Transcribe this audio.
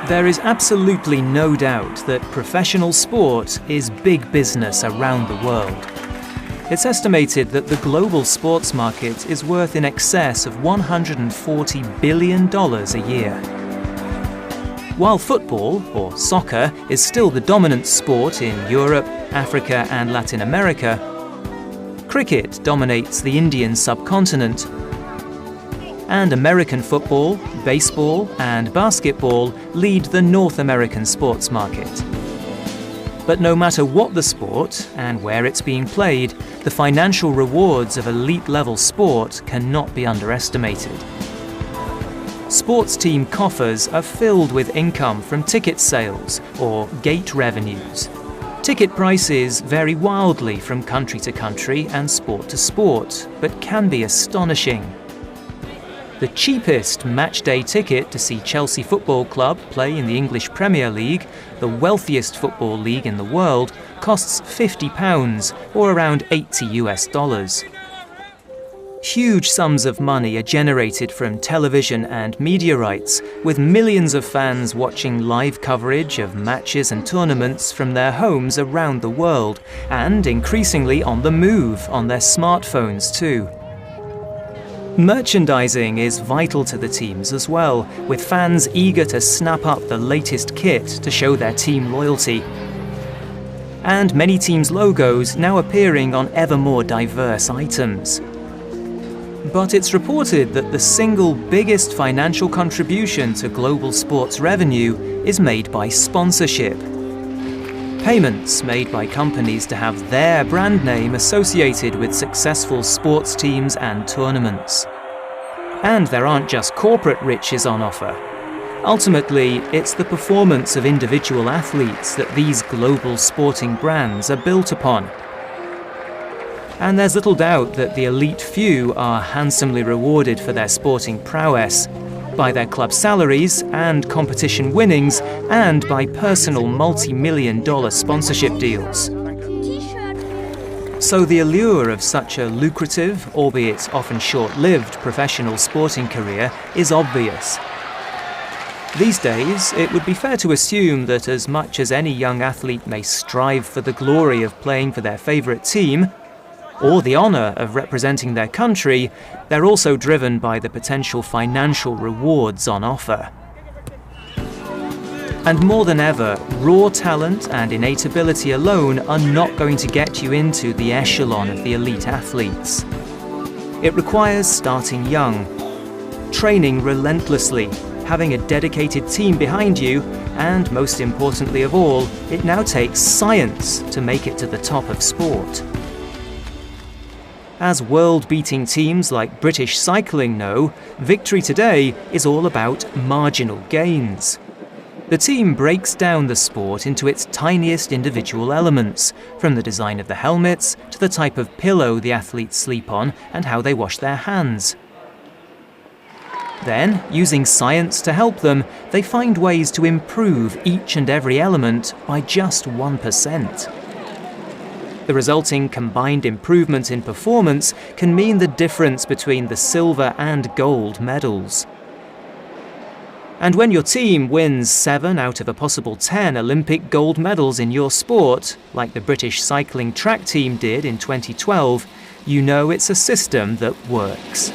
There is absolutely no doubt that professional sport is big business around the world. It's estimated that the global sports market is worth in excess of $140 billion a year. While football, or soccer, is still the dominant sport in Europe, Africa and Latin America, cricket dominates the Indian subcontinent, and American football, baseball and basketball lead the North American sports market. But no matter what the sport and where it's being played, the financial rewards of elite-level sport cannot be underestimated. Sports team coffers are filled with income from ticket sales or gate revenues. Ticket prices vary wildly from country to country and sport to sport, but can be astonishing. The cheapest match-day ticket to see Chelsea Football Club play in the English Premier League, the wealthiest football league in the world, costs £50 or around $80 US. Huge sums of money are generated from television and media rights, with millions of fans watching live coverage of matches and tournaments from their homes around the world, and increasingly on the move on their smartphones too. Merchandising is vital to the teams as well, with fans eager to snap up the latest kit to show their team loyalty. And many teams' logos now appearing on ever more diverse items. But it's reported that the single biggest financial contribution to global sports revenue is made by sponsorship. Payments made by companies to have their brand name associated with successful sports teams and tournaments. And there aren't just corporate riches on offer. Ultimately, it's the performance of individual athletes that these global sporting brands are built upon. And there's little doubt that the elite few are handsomely rewarded for their sporting prowess, by their club salaries and competition winnings, and by personal multi-million-dollar sponsorship deals. So the allure of such a lucrative, albeit often short-lived, professional sporting career is obvious. These days, it would be fair to assume that as much as any young athlete may strive for the glory of playing for their favourite team, or the honour of representing their country, they're also driven by the potential financial rewards on offer. And more than ever, raw talent and innate ability alone are not going to get you into the echelon of the elite athletes. It requires starting young, training relentlessly, having a dedicated team behind you, and most importantly of all, it now takes science to make it to the top of sport. As world-beating teams like British Cycling know, victory today is all about marginal gains. The team breaks down the sport into its tiniest individual elements, from the design of the helmets to the type of pillow the athletes sleep on and how they wash their hands. Then, using science to help them, they find ways to improve each and every element by just 1%. The resulting combined improvement in performance can mean the difference between the silver and gold medals. And when your team wins 7 out of a possible 10 Olympic gold medals in your sport, like the British cycling track team did in 2012, you know it's a system that works.